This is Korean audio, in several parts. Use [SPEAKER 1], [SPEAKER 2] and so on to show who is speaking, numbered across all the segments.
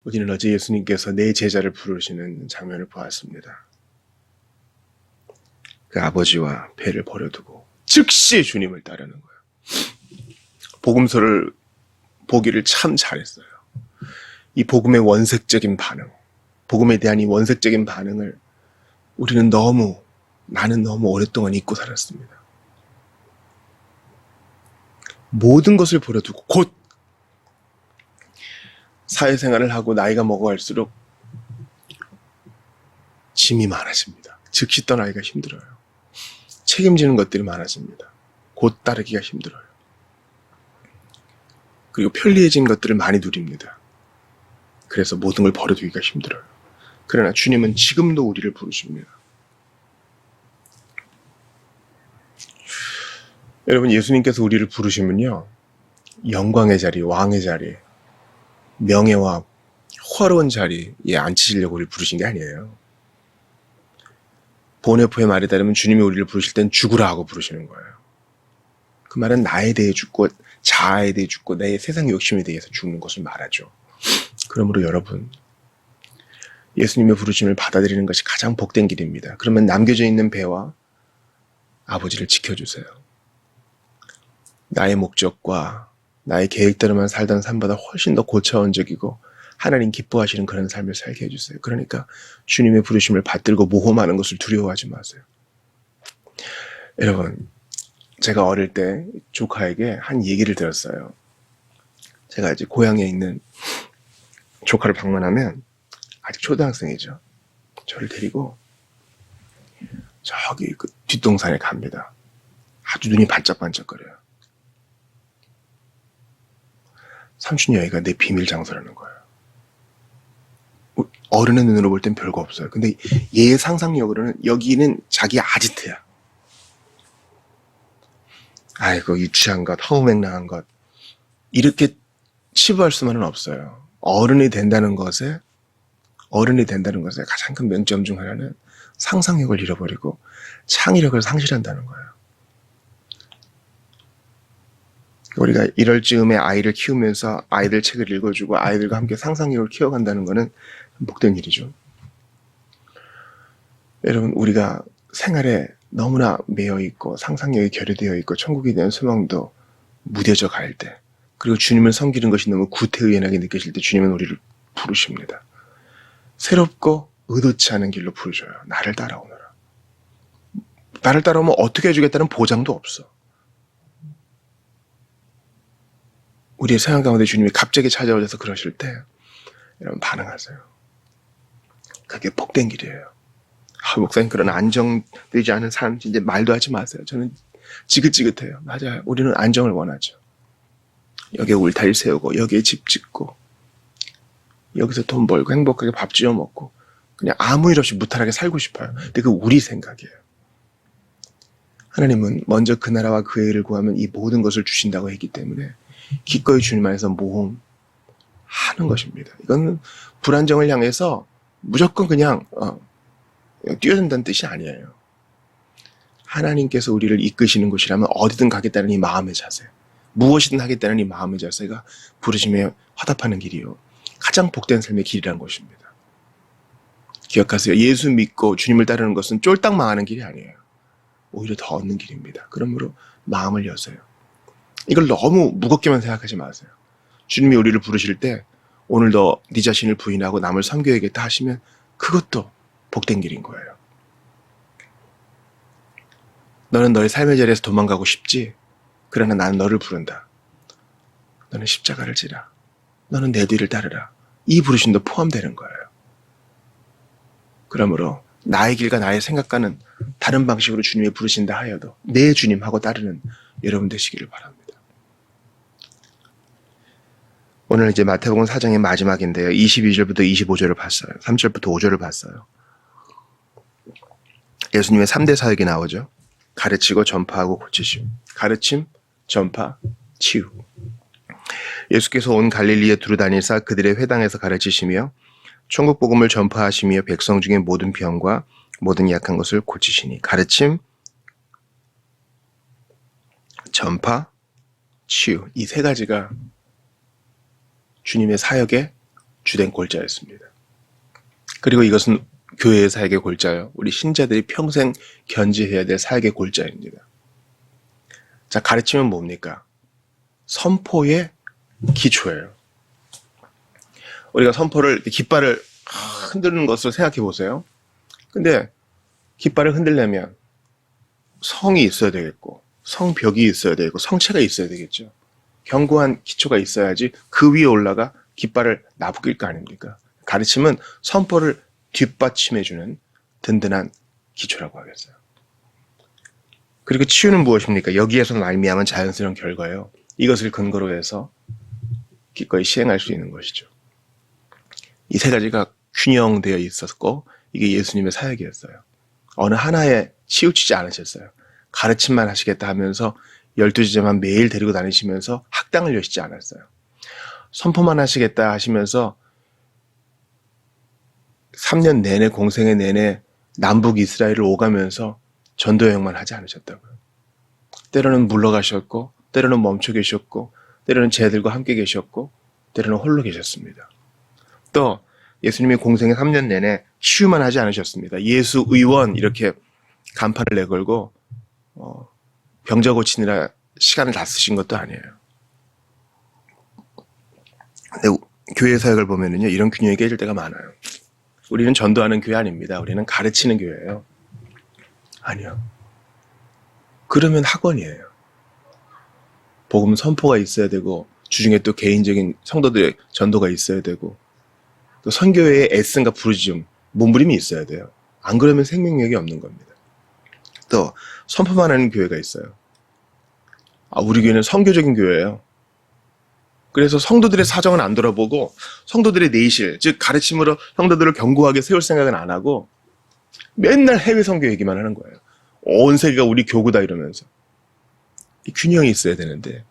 [SPEAKER 1] 우리는 어제 예수님께서 내 제자를 부르시는 장면을 보았습니다. 그 아버지와 배를 버려두고 즉시 주님을 따르는 거예요. 복음서를 보기를 참 잘했어요. 이 복음의 원색적인 반응, 복음에 대한 이 원색적인 반응을 나는 너무 오랫동안 잊고 살았습니다. 모든 것을 버려두고 곧 사회생활을 하고 나이가 먹어갈수록 짐이 많아집니다. 즉시 떠나기가 힘들어요. 책임지는 것들이 많아집니다. 곧 따르기가 힘들어요. 그리고 편리해진 것들을 많이 누립니다. 그래서 모든 걸 버려두기가 힘들어요. 그러나 주님은 지금도 우리를 부르십니다. 여러분, 예수님께서 우리를 부르시면요, 영광의 자리, 왕의 자리, 명예와 화려한 자리에 앉히시려고 우리를 부르신 게 아니에요. 보네포의 말에 따르면 주님이 우리를 부르실 땐 죽으라 하고 부르시는 거예요. 그 말은 나에 대해 죽고 자아에 대해 죽고 내 세상 욕심에 대해서 죽는 것을 말하죠. 그러므로 여러분, 예수님의 부르심을 받아들이는 것이 가장 복된 길입니다. 그러면 남겨져 있는 배와 아버지를 지켜주세요. 나의 목적과 나의 계획대로만 살던 삶보다 훨씬 더 고차원적이고 하나님 기뻐하시는 그런 삶을 살게 해주세요. 그러니까 주님의 부르심을 받들고 모험하는 것을 두려워하지 마세요. 여러분, 제가 어릴 때 조카에게 한 얘기를 들었어요. 제가 이제 고향에 있는 조카를 방문하면 아직 초등학생이죠. 저를 데리고 저기 그 뒷동산에 갑니다. 아주 눈이 반짝반짝거려요. 삼촌 여기가 내 비밀 장소라는 거예요. 어른의 눈으로 볼 땐 별거 없어요. 근데 얘의 상상력으로는 여기는 자기 아지트야. 아이고 유치한 것, 허무맹랑한 것, 이렇게 치부할 수만은 없어요. 어른이 된다는 것에 가장 큰 명점 중 하나는 상상력을 잃어버리고 창의력을 상실한다는 거예요. 우리가 이럴 즈음에 아이를 키우면서 아이들 책을 읽어주고 아이들과 함께 상상력을 키워간다는 것은 복된 일이죠. 여러분, 우리가 생활에 너무나 매여있고 상상력이 결여되어 있고 천국에 대한 소망도 무뎌져 갈 때, 그리고 주님을 섬기는 것이 너무 구태의연하게 느껴질 때 주님은 우리를 부르십니다. 새롭고 의도치 않은 길로 부르셔요. 나를 따라오너라. 나를 따라오면 어떻게 해주겠다는 보장도 없어. 우리의 생활 가운데 주님이 갑자기 찾아오셔서 그러실 때 여러분 반응하세요. 그게 복된 길이에요. 목사님 그런 안정되지 않은 삶 이제 말도 하지 마세요. 저는 지긋지긋해요. 맞아요. 우리는 안정을 원하죠. 여기에 울타리 세우고 여기에 집 짓고 여기서 돈 벌고 행복하게 밥 지어 먹고 그냥 아무 일 없이 무탈하게 살고 싶어요. 근데 그 우리 생각이에요. 하나님은 먼저 그 나라와 그의 일을 구하면 이 모든 것을 주신다고 했기 때문에 기꺼이 주님 안에서 모험하는 것입니다. 이건 불안정을 향해서 무조건 그냥 뛰어든다는 뜻이 아니에요. 하나님께서 우리를 이끄시는 곳이라면 어디든 가겠다는 이 마음의 자세, 무엇이든 하겠다는 이 마음의 자세가 부르심에 화답하는 길이요, 가장 복된 삶의 길이라는 것입니다. 기억하세요. 예수 믿고 주님을 따르는 것은 쫄딱 망하는 길이 아니에요. 오히려 더 얻는 길입니다. 그러므로 마음을 여세요. 이걸 너무 무겁게만 생각하지 마세요. 주님이 우리를 부르실 때 오늘도 네 자신을 부인하고 남을 섬겨야겠다 하시면 그것도 복된 길인 거예요. 너는 너의 삶의 자리에서 도망가고 싶지? 그러나 나는 너를 부른다. 너는 십자가를 지라. 너는 내 뒤를 따르라. 이 부르심도 포함되는 거예요. 그러므로 나의 길과 나의 생각과는 다른 방식으로 주님이 부르신다 하여도 내 주님하고 따르는 여러분 되시기를 바랍니다. 오늘 이제 마태복음 4장의 마지막인데요. 22절부터 25절을 봤어요. 3절부터 5절을 봤어요. 예수님의 3대 사역이 나오죠. 가르치고 전파하고 고치심. 가르침, 전파, 치유. 예수께서 온 갈릴리에 두루 다니사 그들의 회당에서 가르치시며 천국 복음을 전파하시며 백성 중에 모든 병과 모든 약한 것을 고치시니. 가르침, 전파, 치유. 이 세 가지가 주님의 사역의 주된 골자였습니다. 그리고 이것은 교회의 사역의 골자요. 우리 신자들이 평생 견지해야 될 사역의 골자입니다. 자, 가르치면 뭡니까? 선포의 기초예요. 우리가 선포를, 깃발을 흔드는 것으로 생각해 보세요. 근데 깃발을 흔들려면 성이 있어야 되겠고, 성벽이 있어야 되고, 성체가 있어야 되겠죠. 견고한 기초가 있어야지 그 위에 올라가 깃발을 나부낄 거 아닙니까? 가르침은 선포를 뒷받침해주는 든든한 기초라고 하겠어요. 그리고 치유는 무엇입니까? 여기에서 말미암은 자연스러운 결과예요. 이것을 근거로 해서 기꺼이 시행할 수 있는 것이죠. 이 세 가지가 균형되어 있었고 이게 예수님의 사역이었어요. 어느 하나에 치우치지 않으셨어요. 가르침만 하시겠다 하면서 12제자만 매일 데리고 다니시면서 학당을 여시지 않았어요. 선포만 하시겠다 하시면서 3년 내내 공생애 내내 남북 이스라엘을 오가면서 전도 여행만 하지 않으셨다고요. 때로는 물러가셨고 때로는 멈춰 계셨고 때로는 제자들과 함께 계셨고 때로는 홀로 계셨습니다. 또 예수님이 공생애 3년 내내 치유만 하지 않으셨습니다. 예수 의원 이렇게 간판을 내걸고 병자 고치느라 시간을 다 쓰신 것도 아니에요. 근데 교회 사역을 보면은요, 이런 균형이 깨질 때가 많아요. 우리는 전도하는 교회 아닙니다. 우리는 가르치는 교회예요. 아니요. 그러면 학원이에요. 복음 선포가 있어야 되고 주중에 또 개인적인 성도들의 전도가 있어야 되고 또 선교회의 애씀과 부르짖음, 몸부림이 있어야 돼요. 안 그러면 생명력이 없는 겁니다. 또 선포만 하는 교회가 있어요. 우리 교회는 선교적인 교회예요. 그래서 성도들의 사정은 안 돌아보고 성도들의 내실, 즉 가르침으로 성도들을 견고하게 세울 생각은 안 하고 맨날 해외 선교 얘기만 하는 거예요. 온 세계가 우리 교구다 이러면서. 이 균형이 있어야 되는데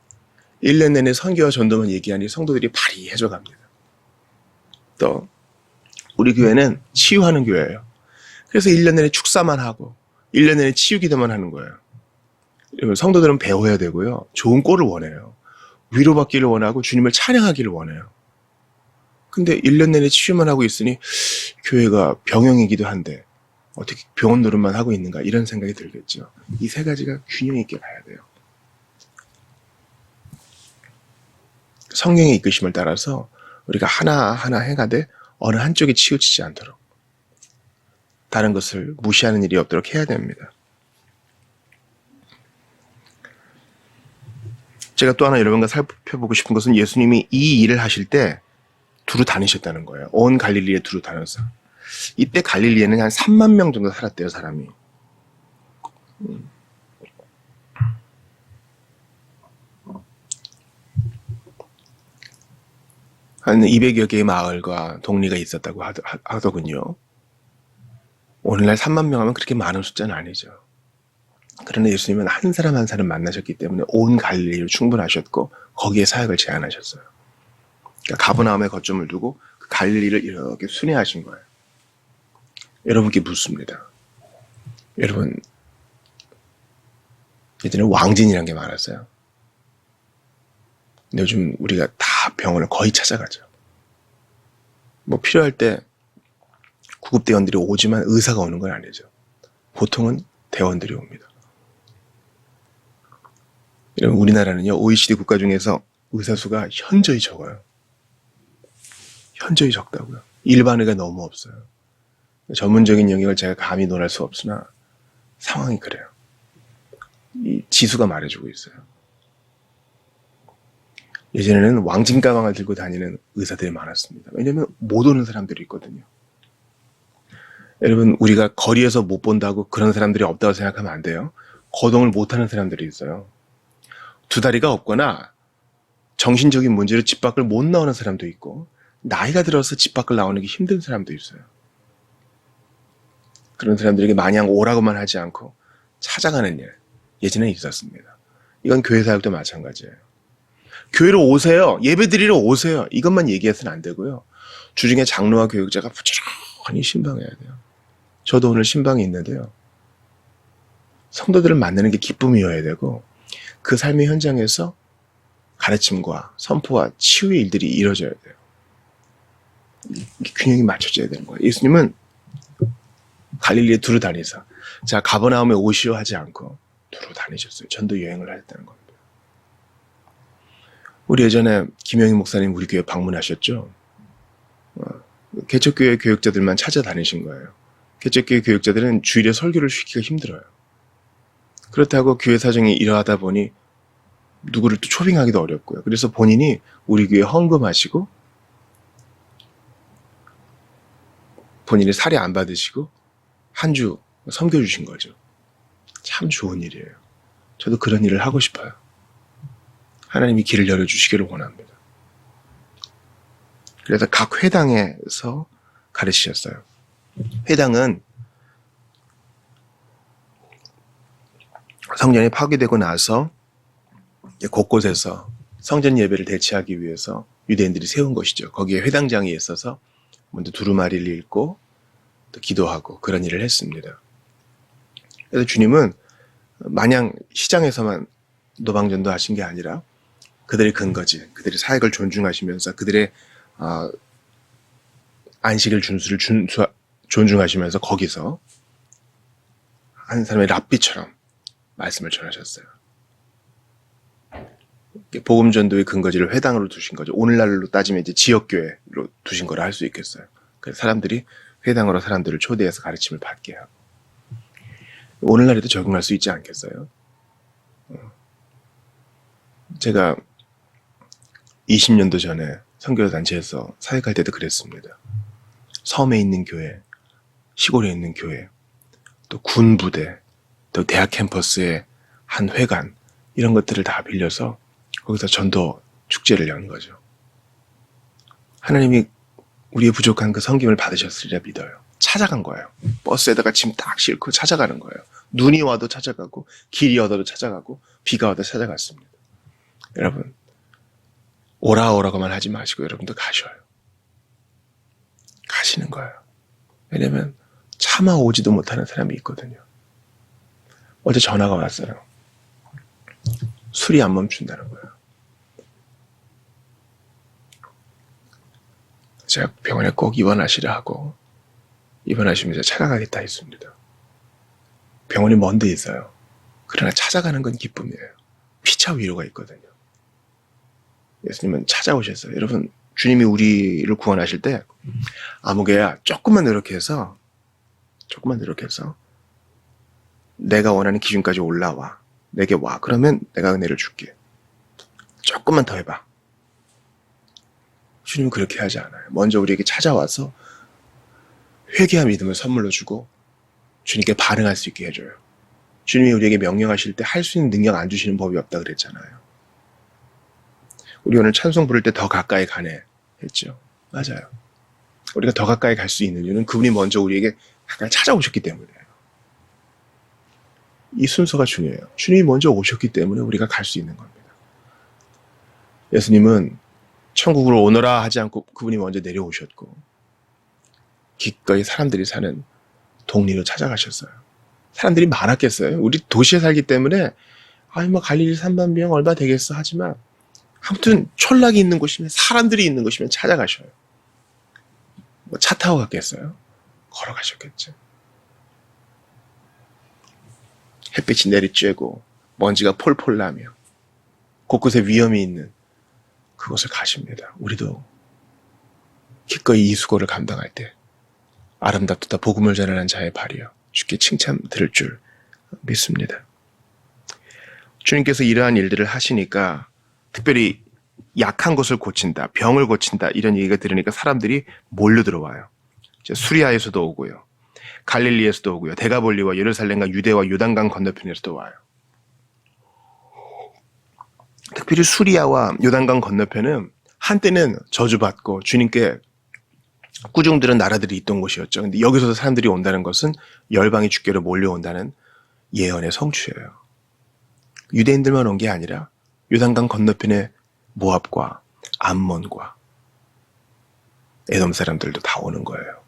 [SPEAKER 1] 1년 내내 선교와 전도만 얘기하니 성도들이 발휘해져 갑니다. 또 우리 교회는 치유하는 교회예요. 그래서 1년 내내 축사만 하고 1년 내내 치유 기도만 하는 거예요. 성도들은 배워야 되고요. 좋은 꼴을 원해요. 위로받기를 원하고 주님을 찬양하기를 원해요. 근데 1년 내내 치유만 하고 있으니 교회가 병영이기도 한데 어떻게 병원 노릇만 하고 있는가 이런 생각이 들겠죠. 이 세 가지가 균형 있게 가야 돼요. 성령의 이끄심을 따라서 우리가 하나하나 행하되 어느 한쪽에 치우치지 않도록 다른 것을 무시하는 일이 없도록 해야 됩니다. 제가 또 하나 여러분과 살펴보고 싶은 것은 예수님이 이 일을 하실 때 두루 다니셨다는 거예요. 온 갈릴리에 두루 다녀서. 이때 갈릴리에는 한 3만 명 정도 살았대요, 사람이. 한 200여 개의 마을과 동리가 있었다고 하더군요. 오늘날 3만 명 하면 그렇게 많은 숫자는 아니죠. 그러나 예수님은 한 사람 한 사람 만나셨기 때문에 온 갈릴리로 충분하셨고 거기에 사역을 제안하셨어요. 그러니까 가버나움에 거점을 두고 그 갈릴리를 이렇게 순회하신 거예요. 여러분께 묻습니다. 여러분, 예전에 왕진이라는 게 많았어요. 근데 요즘 우리가 다 병원을 거의 찾아가죠. 뭐 필요할 때 구급대원들이 오지만 의사가 오는 건 아니죠. 보통은 대원들이 옵니다. 여러분, 우리나라는요, OECD 국가 중에서 의사 수가 현저히 적어요. 현저히 적다고요. 일반의가 너무 없어요. 전문적인 영역을 제가 감히 논할 수 없으나 상황이 그래요. 이 지수가 말해주고 있어요. 예전에는 왕진 가방을 들고 다니는 의사들이 많았습니다. 왜냐하면 못 오는 사람들이 있거든요. 여러분, 우리가 거리에서 못 본다고 그런 사람들이 없다고 생각하면 안 돼요. 거동을 못하는 사람들이 있어요. 두 다리가 없거나 정신적인 문제로 집 밖을 못 나오는 사람도 있고 나이가 들어서 집 밖을 나오는 게 힘든 사람도 있어요. 그런 사람들에게 마냥 오라고만 하지 않고 찾아가는 일, 예전에 있었습니다. 이건 교회 사역도 마찬가지예요. 교회로 오세요. 예배 드리러 오세요. 이것만 얘기해서는 안 되고요. 주중에 장로와 교육자가 부지런히 신방해야 돼요. 저도 오늘 신방이 있는데요. 성도들을 만나는 게 기쁨이어야 되고 그 삶의 현장에서 가르침과 선포와 치유의 일들이 이루어져야 돼요. 이게 균형이 맞춰져야 되는 거예요. 예수님은 갈릴리에 두루 다니서 자 가버나움에 오시오 하지 않고 두루 다니셨어요. 전도 여행을 하셨다는 겁니다. 우리 예전에 김영희 목사님 우리 교회 방문하셨죠? 개척교회 교육자들만 찾아다니신 거예요. 개척교회 교육자들은 주일에 설교를 쉬기가 힘들어요. 그렇다고 교회 사정이 이러하다 보니 누구를 또 초빙하기도 어렵고요. 그래서 본인이 우리 교회 헌금하시고 본인이 살이 안 받으시고 한 주 섬겨주신 거죠. 참 좋은 일이에요. 저도 그런 일을 하고 싶어요. 하나님이 길을 열어주시기를 원합니다. 그래서 각 회당에서 가르치셨어요. 회당은 성전이 파괴되고 나서 곳곳에서 성전 예배를 대체하기 위해서 유대인들이 세운 것이죠. 거기에 회당장이 있어서 먼저 두루마리를 읽고 또 기도하고 그런 일을 했습니다. 그래서 주님은 마냥 시장에서만 노방전도 하신 게 아니라 그들의 근거지, 그들의 사역을 존중하시면서 그들의 안식일 준수를 존중하시면서 거기서 한 사람의 랍비처럼 말씀을 전하셨어요. 복음 전도의 근거지를 회당으로 두신 거죠. 오늘날로 따지면 이제 지역교회로 두신 거라 할 수 있겠어요. 그래서 사람들이 회당으로 사람들을 초대해서 가르침을 받게 하고 오늘날에도 적용할 수 있지 않겠어요? 제가 20년도 전에 선교단체에서 사역할 때도 그랬습니다. 섬에 있는 교회, 시골에 있는 교회, 또 군부대, 또 대학 캠퍼스의 한 회관 이런 것들을 다 빌려서 거기서 전도 축제를 연 거죠. 하나님이 우리의 부족한 그 섬김을 받으셨으리라 믿어요. 찾아간 거예요. 버스에다가 짐 딱 싣고 찾아가는 거예요. 눈이 와도 찾아가고 길이 얻어도 찾아가고 비가 와도 찾아갔습니다. 여러분 오라오라고만 하지 마시고 여러분도 가셔요. 가시는 거예요. 왜냐면 차마 오지도 못하는 사람이 있거든요. 어제 전화가 왔어요. 술이 안 멈춘다는 거예요. 제가 병원에 꼭 입원하시라 하고 입원하시면서 찾아가겠다 했습니다. 병원이 먼 데 있어요. 그러나 찾아가는 건 기쁨이에요. 피차 위로가 있거든요. 예수님은 찾아오셨어요. 여러분 주님이 우리를 구원하실 때 아무개야 조금만 노력해서 내가 원하는 기준까지 올라와. 내게 와. 그러면 내가 은혜를 줄게. 조금만 더 해봐. 주님은 그렇게 하지 않아요. 먼저 우리에게 찾아와서 회개와 믿음을 선물로 주고 주님께 반응할 수 있게 해줘요. 주님이 우리에게 명령하실 때 할 수 있는 능력 안 주시는 법이 없다 그랬잖아요. 우리 오늘 찬송 부를 때 더 가까이 가네 했죠. 맞아요. 우리가 더 가까이 갈 수 있는 이유는 그분이 먼저 우리에게 가까이 찾아오셨기 때문이에요. 이 순서가 중요해요. 주님이 먼저 오셨기 때문에 우리가 갈 수 있는 겁니다. 예수님은 천국으로 오너라 하지 않고 그분이 먼저 내려오셨고 기꺼이 사람들이 사는 동리로 찾아가셨어요. 사람들이 많았겠어요? 우리 도시에 살기 때문에 갈릴리 산반비용 얼마 되겠어 하지만 아무튼 촌락이 있는 곳이면 사람들이 있는 곳이면 찾아가셔요. 차 타고 갔겠어요? 걸어가셨겠죠. 햇빛이 내리쬐고 먼지가 폴폴 나며 곳곳에 위험이 있는 그곳을 가십니다. 우리도 기꺼이 이 수고를 감당할 때 아름답다 복음을 전하는 자의 발이여 주께 칭찬 들을 줄 믿습니다. 주님께서 이러한 일들을 하시니까 특별히 약한 것을 고친다, 병을 고친다 이런 얘기가 들으니까 사람들이 몰려 들어와요. 수리아에서도 오고요. 갈릴리에서도 오고요. 데가볼리와 예루살렘과 유대와 요단강 건너편에서도 와요. 특별히 수리아와 요단강 건너편은 한때는 저주받고 주님께 꾸중들은 나라들이 있던 곳이었죠. 근데 여기서도 사람들이 온다는 것은 열방이 주께로 몰려온다는 예언의 성취예요. 유대인들만 온 게 아니라 요단강 건너편의 모압과 암몬과 에돔 사람들도 다 오는 거예요.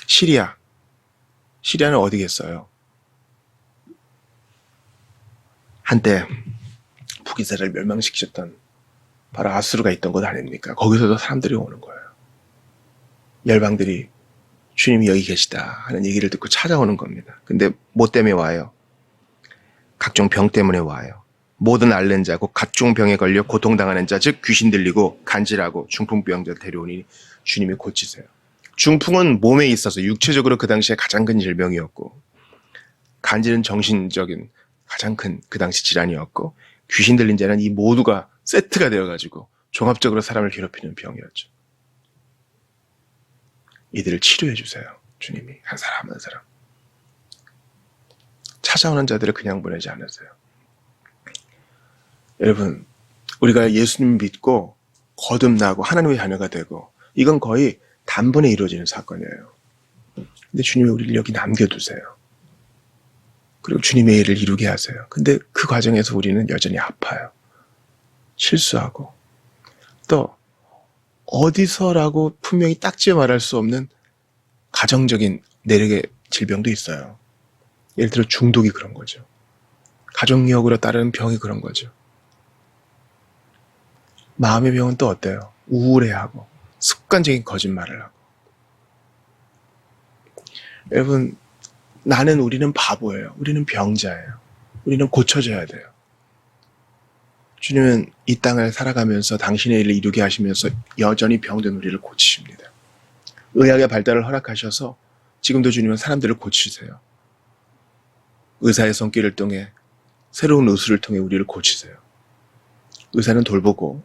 [SPEAKER 1] 시리아는 어디겠어요? 한때 북이스라엘을 멸망시키셨던 바로 아수르가 있던 곳 아닙니까? 거기서도 사람들이 오는 거예요. 열방들이 주님이 여기 계시다 하는 얘기를 듣고 찾아오는 겁니다. 근데 뭐 때문에 와요? 각종 병 때문에 와요. 모든 앓는 자, 곧 각종 병에 걸려 고통당하는 자, 즉 귀신 들리고 간질하고 중풍병자 데려오니 주님이 고치세요. 중풍은 몸에 있어서 육체적으로 그 당시에 가장 큰 질병이었고, 간질은 정신적인 가장 큰 그 당시 질환이었고, 귀신 들린 자는 이 모두가 세트가 되어가지고 종합적으로 사람을 괴롭히는 병이었죠. 이들을 치료해 주세요. 주님이 한 사람 한 사람. 찾아오는 자들을 그냥 보내지 않으세요. 여러분, 우리가 예수님 믿고 거듭나고 하나님의 자녀가 되고 이건 거의 단번에 이루어지는 사건이에요. 근데 주님이 우리를 여기 남겨두세요. 그리고 주님의 일을 이루게 하세요. 근데 그 과정에서 우리는 여전히 아파요. 실수하고 또 어디서라고 분명히 딱지어 말할 수 없는 가정적인 내력의 질병도 있어요. 예를 들어 중독이 그런 거죠. 가족력으로 따르는 병이 그런 거죠. 마음의 병은 또 어때요? 우울해하고 습관적인 거짓말을 하고. 여러분, 우리는 바보예요. 우리는 병자예요. 우리는 고쳐져야 돼요. 주님은 이 땅을 살아가면서 당신의 일을 이루게 하시면서 여전히 병든 우리를 고치십니다. 의학의 발달을 허락하셔서 지금도 주님은 사람들을 고치세요. 의사의 손길을 통해 새로운 의술을 통해 우리를 고치세요. 의사는 돌보고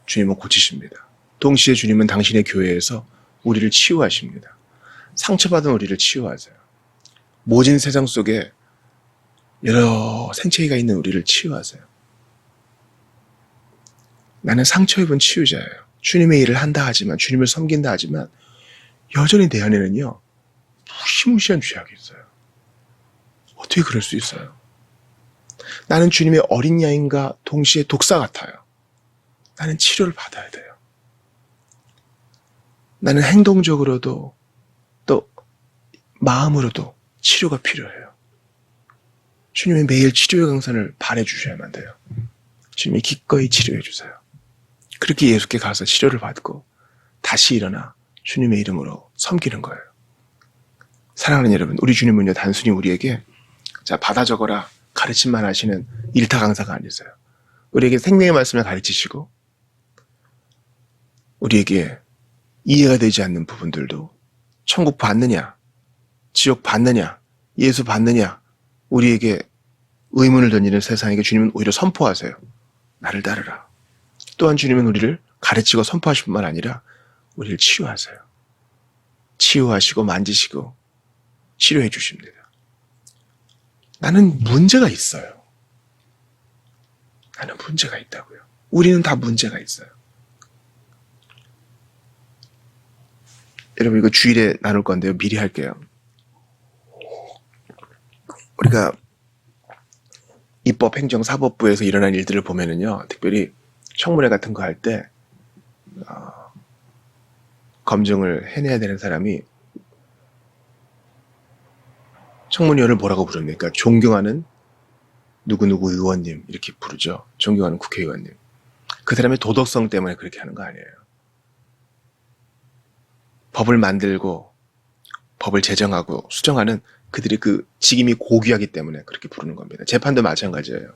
[SPEAKER 1] 주님은 고치십니다. 동시에 주님은 당신의 교회에서 우리를 치유하십니다. 상처받은 우리를 치유하세요. 모진 세상 속에 여러 생체가 있는 우리를 치유하세요. 나는 상처 입은 치유자예요. 주님의 일을 한다 하지만, 주님을 섬긴다 하지만 여전히 내 안에는요, 무시무시한 죄악이 있어요. 어떻게 그럴 수 있어요? 나는 주님의 어린 양인가 동시에 독사 같아요. 나는 치료를 받아야 돼요. 나는 행동적으로도 또 마음으로도 치료가 필요해요. 주님이 매일 치료의 강산을 발해 주셔야만 돼요. 주님이 기꺼이 치료해 주세요. 그렇게 예수께 가서 치료를 받고 다시 일어나 주님의 이름으로 섬기는 거예요. 사랑하는 여러분, 우리 주님은요, 단순히 우리에게 자, 받아 적어라 가르침만 하시는 일타 강사가 아니세요. 우리에게 생명의 말씀을 가르치시고 우리에게 이해가 되지 않는 부분들도 천국 받느냐, 지옥 받느냐, 예수 받느냐, 우리에게 의문을 던지는 세상에게 주님은 오히려 선포하세요. 나를 따르라. 또한 주님은 우리를 가르치고 선포하실 뿐만 아니라 우리를 치유하세요. 치유하시고 만지시고 치료해 주십니다. 나는 문제가 있어요. 나는 문제가 있다고요. 우리는 다 문제가 있어요. 여러분, 이거 주일에 나눌 건데요. 미리 할게요. 우리가 입법행정사법부에서 일어난 일들을 보면은요, 특별히 청문회 같은 거 할 때 검증을 해내야 되는 사람이 청문위원을 뭐라고 부릅니까? 존경하는 누구누구 의원님 이렇게 부르죠. 존경하는 국회의원님. 그 사람의 도덕성 때문에 그렇게 하는 거 아니에요. 법을 만들고 법을 제정하고 수정하는 그들의 그 직임이 고귀하기 때문에 그렇게 부르는 겁니다. 재판도 마찬가지예요.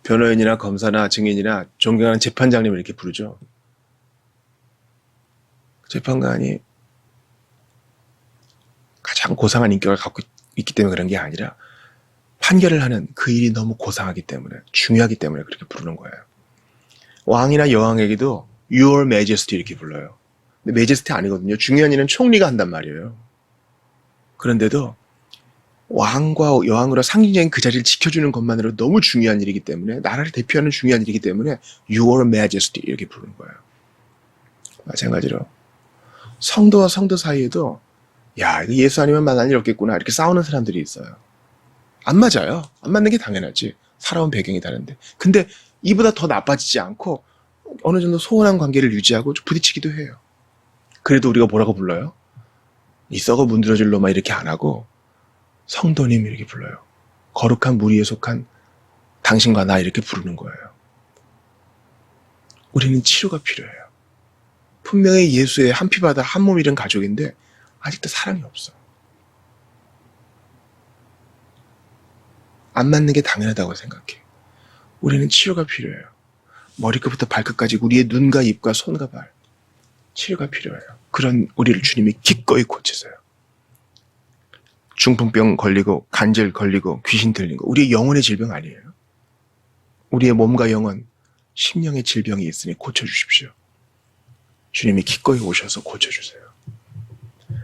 [SPEAKER 1] 변호인이나 검사나 증인이나 존경하는 재판장님을 이렇게 부르죠. 재판관이 가장 고상한 인격을 갖고 있기 때문에 그런 게 아니라 판결을 하는 그 일이 너무 고상하기 때문에, 중요하기 때문에 그렇게 부르는 거예요. 왕이나 여왕에게도 Your Majesty 이렇게 불러요. 근데 Majesty 아니거든요. 중요한 일은 총리가 한단 말이에요. 그런데도 왕과 여왕으로 상징적인 그 자리를 지켜주는 것만으로 너무 중요한 일이기 때문에, 나라를 대표하는 중요한 일이기 때문에 Your Majesty 이렇게 부르는 거예요. 마찬가지로 성도와 성도 사이에도 야, 이거 예수 아니면 만날 일 없겠구나 이렇게 싸우는 사람들이 있어요. 안 맞아요. 안 맞는 게 당연하지. 살아온 배경이 다른데. 근데 이보다 더 나빠지지 않고 어느 정도 소원한 관계를 유지하고 좀 부딪히기도 해요. 그래도 우리가 뭐라고 불러요? 이 썩어 문드러질 놈아 이렇게 안 하고 성도님 이렇게 불러요. 거룩한 무리에 속한 당신과 나 이렇게 부르는 거예요. 우리는 치료가 필요해요. 분명히 예수의 한 피바다 한 몸이란 가족인데 아직도 사랑이 없어. 안 맞는 게 당연하다고 생각해. 우리는 치료가 필요해요. 머리끝부터 발끝까지 우리의 눈과 입과 손과 발. 치료가 필요해요. 그런 우리를 주님이 기꺼이 고치세요. 중풍병 걸리고 간질 걸리고 귀신 들린 거 우리의 영혼의 질병 아니에요. 우리의 몸과 영혼, 심령의 질병이 있으니 고쳐주십시오. 주님이 기꺼이 오셔서 고쳐주세요.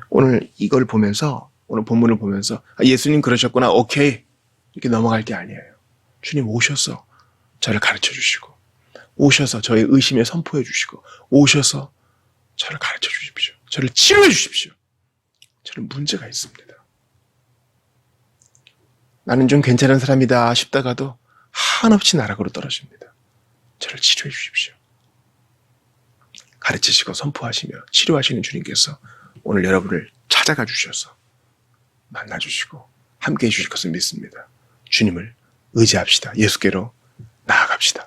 [SPEAKER 1] 오늘 이걸 보면서 오늘 본문을 보면서 예수님 그러셨구나 오케이 이렇게 넘어갈 게 아니에요. 주님 오셔서 저를 가르쳐 주시고 오셔서 저의 의심에 선포해 주시고 오셔서 저를 가르쳐 주십시오. 저를 치료해 주십시오. 저는 문제가 있습니다. 나는 좀 괜찮은 사람이다 싶다가도 한없이 나락으로 떨어집니다. 저를 치료해 주십시오. 가르치시고 선포하시며 치료하시는 주님께서 오늘 여러분을 찾아가 주셔서 만나 주시고 함께해 주실 것을 믿습니다. 주님을 의지합시다. 예수께로 나아갑시다.